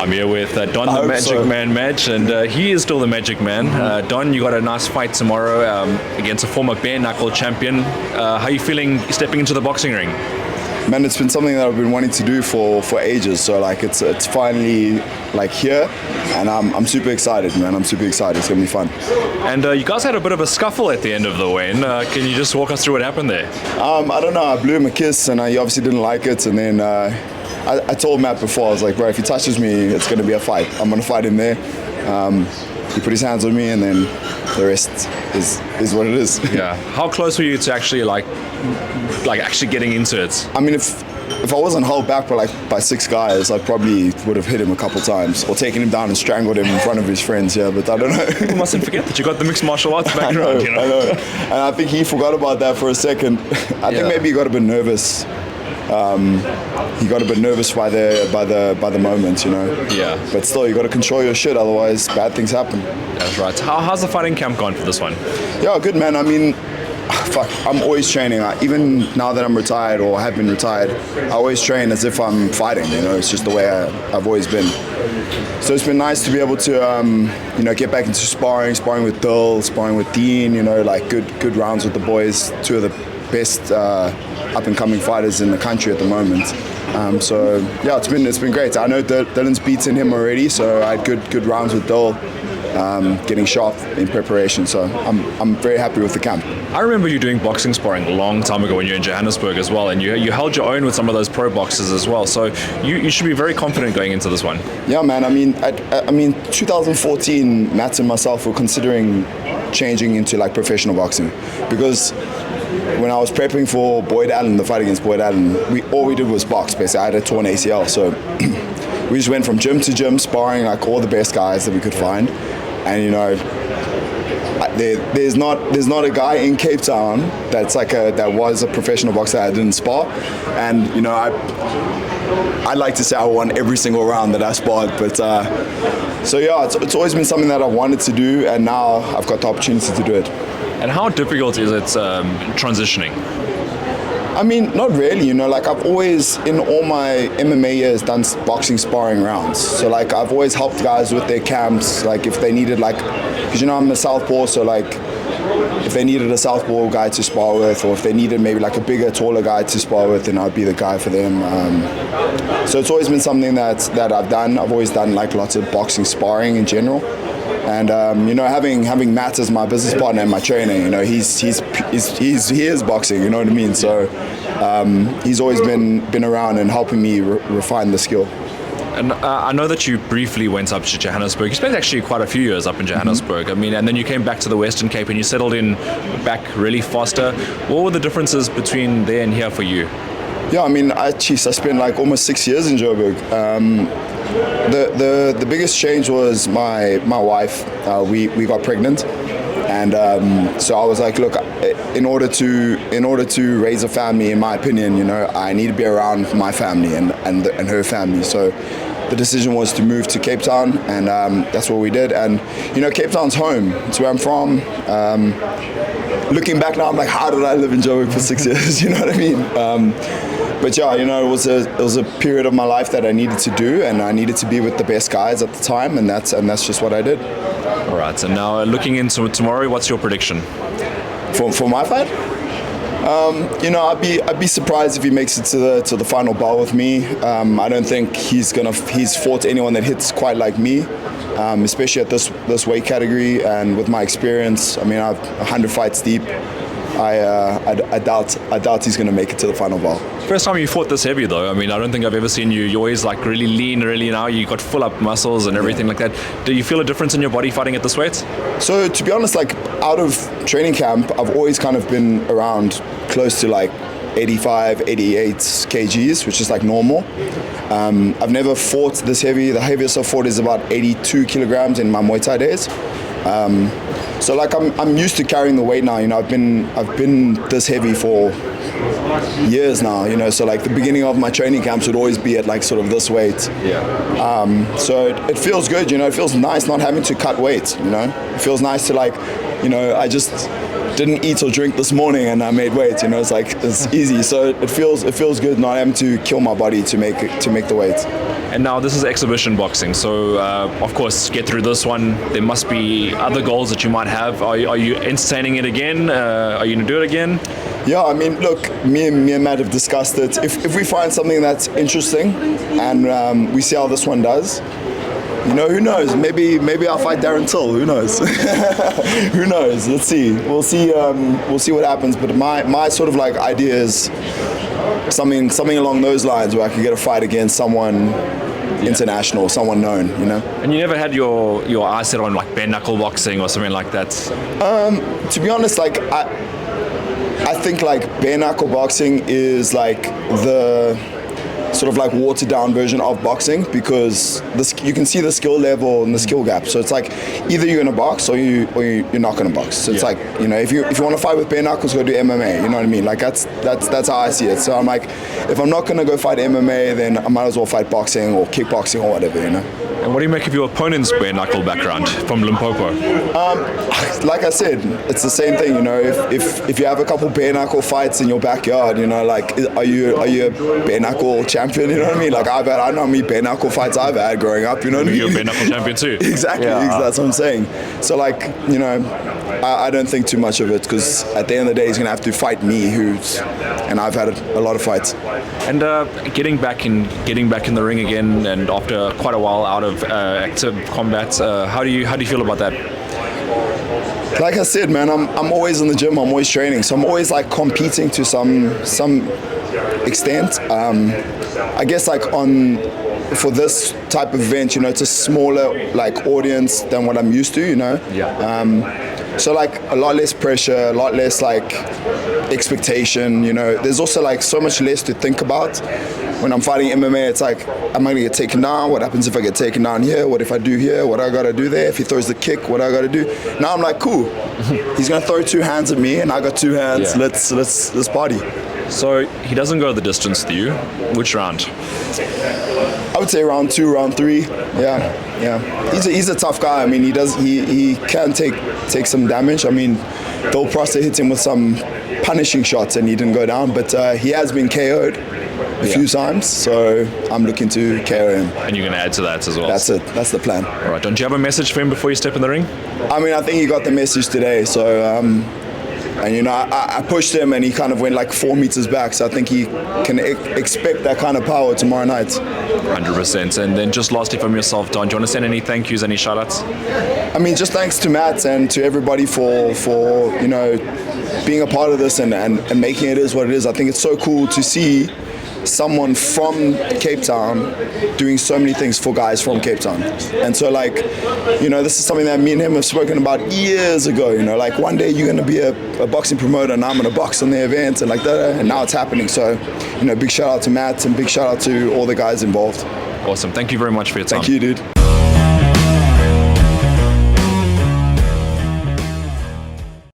I'm here with Don the Magic Man Madge, and he is still the Magic Man. Don, you got a nice fight tomorrow against a former bare knuckle champion. How are you feeling stepping into the boxing ring? Man, it's been something that I've been wanting to do for ages. So like it's finally like here, and I'm super excited, man. I'm super excited. It's gonna be fun. And you guys had a bit of a scuffle at the end of the weigh-in. Can you just walk us through what happened there? I don't know. I blew him a kiss, and he obviously didn't like it. And then I told Matt before, I was like, bro, if he touches me, it's gonna be a fight. I'm gonna fight him there. He put his hands on me, and then the rest is what it is. Yeah. How close were you to actually like actually getting into it? I mean, if I wasn't held back by six guys, I probably would have hit him a couple times or taken him down and strangled him in front of his friends. Yeah, but I don't know. People mustn't forget that you got the mixed martial arts background. I know. And I think he forgot about that for a second. I think maybe he got a bit nervous. He got a bit nervous by the moment, you know. Yeah. But still, you got to control your shit, otherwise bad things happen. That's right. How's the fighting camp gone for this one? Yeah, good, man. I mean, I'm always training. Even now that I'm retired or have been retired, I always train as if I'm fighting. You know, it's just the way I've always been. So it's been nice to be able to, get back into sparring with Dill, sparring with Dean. You know, like good rounds with the boys. Two of the best up-and-coming fighters in the country at the moment. So yeah, it's been great. I know Dylan's beaten him already, so I had good rounds with Dill. Getting sharp in preparation, so I'm very happy with the camp. I remember you doing boxing sparring a long time ago when you were in Johannesburg as well, and you held your own with some of those pro boxers as well, so you should be very confident going into this one. Yeah, man. I mean 2014, Matt and myself were considering changing into like professional boxing, because when I was prepping for Boyd Allen, the fight against Boyd Allen, all we did was box. Basically, I had a torn ACL, so we just went from gym to gym, sparring like all the best guys that we could find. And you know, there's not a guy in Cape Town that was a professional boxer that I didn't spar. And you know, I'd like to say I won every single round that I sparred, but so yeah, it's always been something that I wanted to do, and now I've got the opportunity to do it. And how difficult is it transitioning? I mean, not really, you know, like I've always, in all my MMA years, done boxing sparring rounds. So like I've always helped guys with their camps, like if they needed because you know I'm a southpaw, so like if they needed a southpaw guy to spar with, or if they needed maybe like a bigger, taller guy to spar with, then I'd be the guy for them. So it's always been something that I've done. I've always done like lots of boxing sparring in general. And you know, having Matt as my business partner and my trainer, you know, he is boxing, you know what I mean. So he's always been around and helping me refine the skill. And I know that you briefly went up to Johannesburg. You spent actually quite a few years up in Johannesburg. Mm-hmm. I mean, and then you came back to the Western Cape and you settled in back really faster. What were the differences between there and here for you? Yeah, I mean, I spent like almost 6 years in Joburg. The biggest change was my wife. We got pregnant, and so I was like, look, in order to raise a family, in my opinion, you know, I need to be around my family and her family. So the decision was to move to Cape Town, and that's what we did. And you know, Cape Town's home. It's where I'm from. Looking back now, I'm like, how did I live in Joburg for 6 years? You know what I mean? But yeah, you know, it was a period of my life that I needed to do, and I needed to be with the best guys at the time, and that's just what I did. All right. And now looking into tomorrow, what's your prediction? For my fight? You know, I'd be surprised if he makes it to the final bell with me. I don't think he's fought anyone that hits quite like me, especially at this weight category, and with my experience. I mean, I've 100 fights deep. I doubt he's going to make it to the final ball. First time you fought this heavy though. I mean, I don't think I've ever seen you. You're always like really lean, really now. You got full up muscles and everything like that. Do you feel a difference in your body fighting at this weight? So to be honest, like out of training camp, I've always kind of been around close to like 85, 88 kgs, which is like normal. I've never fought this heavy. The heaviest I've fought is about 82 kilograms in my Muay Thai days. So like I'm used to carrying the weight now. You know, I've been this heavy for years now. You know, so like the beginning of my training camps would always be at like sort of this weight. Yeah. So it feels good. You know, it feels nice not having to cut weight. You know, it feels nice to like, you know, I just didn't eat or drink this morning and I made weight. You know, it's like it's easy. So it feels good not having to kill my body to make the weight. And now this is exhibition boxing, so of course, get through this one. There must be other goals that you might have. Are you entertaining it again? Are you going to do it again? Yeah, I mean, look, me and Matt have discussed it. If we find something that's interesting and we see how this one does, you know, who knows? Maybe I'll fight Darren Till. Who knows? Who knows? Let's see. We'll see what happens. But my sort of like idea is something along those lines where I can get a fight against someone international, someone known, you know. And you never had your eyes set on like bare knuckle boxing or something like that? To be honest, like I think like bare knuckle boxing is like the sort of like watered down version of boxing, because you can see the skill level and the skill gap. So it's like either you're gonna box or you're not gonna box. So it's like, you know, if you want to fight with bare knuckles, go do MMA. You know what I mean? Like that's how I see it. So I'm like, if I'm not gonna go fight MMA, then I might as well fight boxing or kickboxing or whatever, you know. And what do you make of your opponent's bare knuckle background from Limpopo? Like I said, it's the same thing, you know. If you have a couple bare knuckle fights in your backyard, you know, like are you a bare knuckle champion? You know what I mean? Like I know how many bare knuckle fights I've had growing up. You know what I mean? You're a bare knuckle champion too. Exactly. That's what I'm saying. So like, you know, I don't think too much of it, because at the end of the day, he's gonna have to fight me, and I've had a lot of fights. And getting back in the ring again, and after quite a while out of active combat, how do you feel about that? Like I said, man, I'm always in the gym. I'm always training, so I'm always like competing to some extent. I guess like for this type of event, you know, it's a smaller like audience than what I'm used to, you know. So like a lot less pressure, a lot less like expectation, you know. There's also like so much less to think about. When I'm fighting MMA, it's like, am I gonna get taken down? What happens if I get taken down here? What if I do here? What I gotta do there? If he throws the kick, what I gotta do? Now I'm like, cool. He's gonna throw 2 hands at me, and I got 2 hands. Yeah. Let's party. So he doesn't go the distance to you. Which round? I would say round 2, round 3. Yeah. He's a tough guy. I mean, he can take some damage. I mean, Bill Prosser hit him with some punishing shots, and he didn't go down. But he has been KO'd a few times, so I'm looking to KO him. And you're going to add to that as well. That's it. That's the plan. All right. Don't you have a message for him before you step in the ring? I mean, I think he got the message today. So, and you know, I pushed him, and he kind of went like 4 meters back. So I think he can expect that kind of power tomorrow night. 100%. And then just lastly from yourself, Don, do you want to send any thank yous, any shout outs? I mean, just thanks to Matt and to everybody for you know, being a part of this and making it is what it is. I think it's so cool to see someone from Cape Town doing so many things for guys from Cape Town. And so like, you know, this is something that me and him have spoken about years ago, you know, like one day you're going to be a boxing promoter and I'm going to box on the event and like that, and now it's happening. So, you know, big shout out to Matt and big shout out to all the guys involved. Awesome. Thank you very much for your time. Thank you, dude.